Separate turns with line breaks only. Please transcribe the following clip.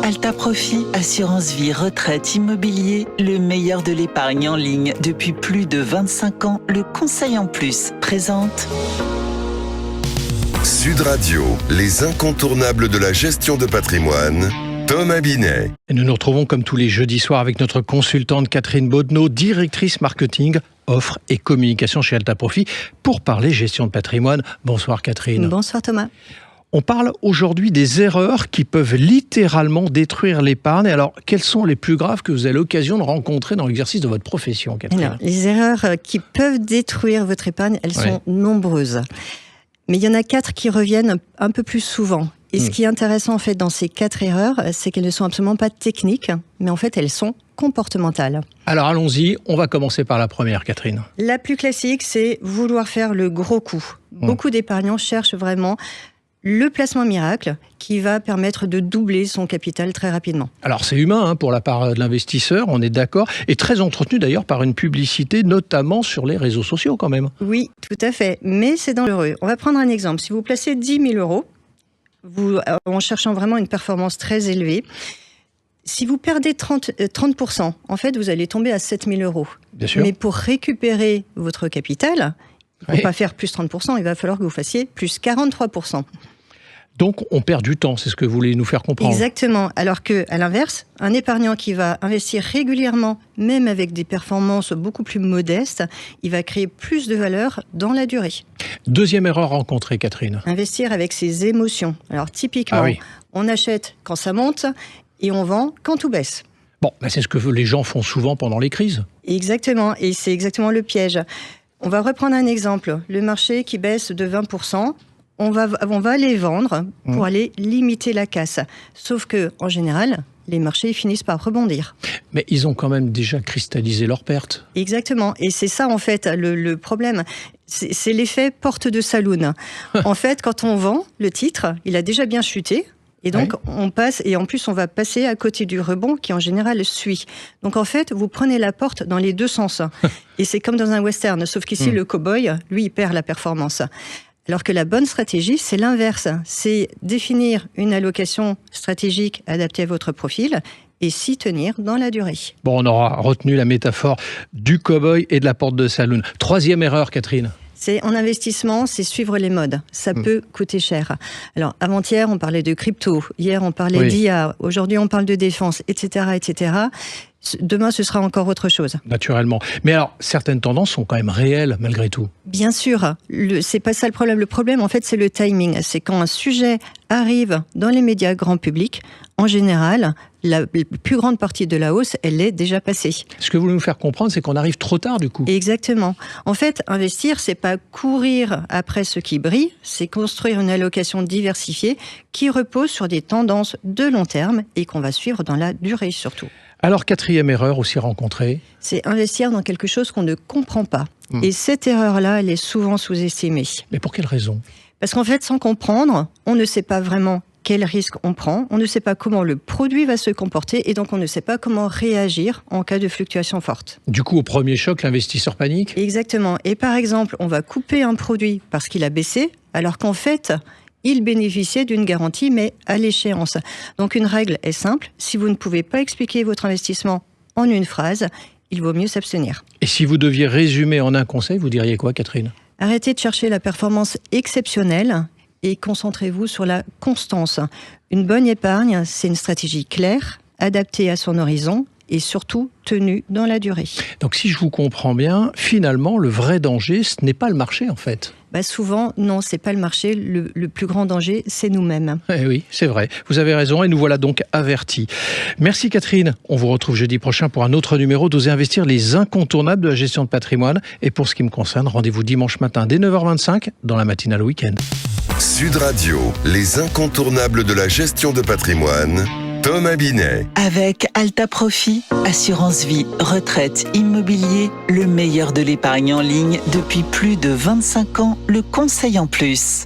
Alta Profit, assurance vie, retraite, immobilier, le meilleur de l'épargne en ligne depuis plus de 25 ans. Le Conseil en Plus présente
Sud Radio, les incontournables de la gestion de patrimoine. Thomas Binet.
Et nous nous retrouvons comme tous les jeudis soirs avec notre consultante Catherine Bodneau, directrice marketing, offre et communication chez Alta Profit, pour parler gestion de patrimoine. Bonsoir Catherine.
Bonsoir Thomas.
On parle aujourd'hui des erreurs qui peuvent littéralement détruire l'épargne. Alors, quelles sont les plus graves que vous avez l'occasion de rencontrer dans l'exercice de votre profession, Catherine?
Alors, les erreurs qui peuvent détruire votre épargne, elles sont nombreuses. Mais il y en a 4 qui reviennent un peu plus souvent. Et ce qui est intéressant en fait dans ces 4 erreurs, c'est qu'elles ne sont absolument pas techniques, mais en fait elles sont comportementales.
Alors allons-y, on va commencer par la première, Catherine.
La plus classique, c'est vouloir faire le gros coup. Beaucoup d'épargnants cherchent vraiment le placement miracle qui va permettre de doubler son capital très rapidement.
Alors c'est humain pour la part de l'investisseur, on est d'accord, et très entretenu d'ailleurs par une publicité, notamment sur les réseaux sociaux quand même.
Oui, tout à fait, mais c'est dangereux. On va prendre un exemple. Si vous placez 10 000 euros, en cherchant vraiment une performance très élevée, si vous perdez 30%, en fait, vous allez tomber à 7 000 euros.
Bien sûr.
Mais pour récupérer votre capital, il ne faut pas faire plus 30%, il va falloir que vous fassiez plus 43%.
Donc, on perd du temps, c'est ce que vous voulez nous faire comprendre.
Exactement. Alors qu'à l'inverse, un épargnant qui va investir régulièrement, même avec des performances beaucoup plus modestes, il va créer plus de valeur dans la durée.
Deuxième erreur rencontrée, Catherine.
Investir avec ses émotions. Alors, typiquement, on achète quand ça monte et on vend quand tout baisse.
Bon, c'est ce que les gens font souvent pendant les crises.
Exactement. Et c'est exactement le piège. On va reprendre un exemple. Le marché qui baisse de 20%. On va les vendre pour aller limiter la casse. Sauf que, en général, les marchés finissent par rebondir.
Mais ils ont quand même déjà cristallisé leurs pertes.
Exactement. Et c'est ça, en fait, le problème. C'est l'effet porte de saloon. En fait, quand on vend le titre, il a déjà bien chuté. Et donc, on passe, et en plus, on va passer à côté du rebond qui, en général, suit. Donc, en fait, vous prenez la porte dans les deux sens. Et c'est comme dans un western. Sauf qu'ici, le cow-boy, lui, il perd la performance. Alors que la bonne stratégie, c'est l'inverse. C'est définir une allocation stratégique adaptée à votre profil et s'y tenir dans la durée. Bon,
on aura retenu la métaphore du cow-boy et de la porte de saloon. Troisième erreur, Catherine.
C'est en investissement, c'est suivre les modes. Ça peut coûter cher. Alors, avant-hier, on parlait de crypto. Hier, on parlait d'IA. Aujourd'hui, on parle de défense, etc., etc. Demain, ce sera encore autre chose.
Naturellement. Mais alors, certaines tendances sont quand même réelles, malgré tout.
Bien sûr. C'est pas ça le problème. Le problème, en fait, c'est le timing. C'est quand un sujet arrive dans les médias grand public, en général, la plus grande partie de la hausse, elle est déjà passée.
Ce que vous voulez nous faire comprendre, c'est qu'on arrive trop tard, du coup.
Exactement. En fait, investir, c'est pas courir après ce qui brille, c'est construire une allocation diversifiée qui repose sur des tendances de long terme et qu'on va suivre dans la durée, surtout.
Alors, quatrième erreur aussi rencontrée.
C'est investir dans quelque chose qu'on ne comprend pas. Et cette erreur-là, elle est souvent sous-estimée.
Mais pour quelle raison?
Parce qu'en fait, sans comprendre, on ne sait pas vraiment quel risque on prend, on ne sait pas comment le produit va se comporter et donc on ne sait pas comment réagir en cas de fluctuation forte.
Du coup, au premier choc, l'investisseur panique?
Exactement. Et par exemple, on va couper un produit parce qu'il a baissé, alors qu'en fait, il bénéficiait d'une garantie, mais à l'échéance. Donc une règle est simple, si vous ne pouvez pas expliquer votre investissement en une phrase, il vaut mieux s'abstenir.
Et si vous deviez résumer en un conseil, vous diriez quoi, Catherine?
Arrêtez de chercher la performance exceptionnelle et concentrez-vous sur la constance. Une bonne épargne, c'est une stratégie claire, adaptée à son horizon et surtout tenue dans la durée.
Donc si je vous comprends bien, finalement, le vrai danger, ce n'est pas le marché en fait.
Souvent, non, c'est pas le marché. Le plus grand danger, c'est nous-mêmes.
Eh oui, c'est vrai. Vous avez raison et nous voilà donc avertis. Merci Catherine. On vous retrouve jeudi prochain pour un autre numéro d'Oser Investir, les incontournables de la gestion de patrimoine. Et pour ce qui me concerne, rendez-vous dimanche matin dès 9h25 dans la matinale week-end.
Sud Radio, les incontournables de la gestion de patrimoine. Thomas Binet.
Avec Alta Profit, assurance vie, retraite, immobilier, le meilleur de l'épargne en ligne depuis plus de 25 ans. Le Conseil en Plus.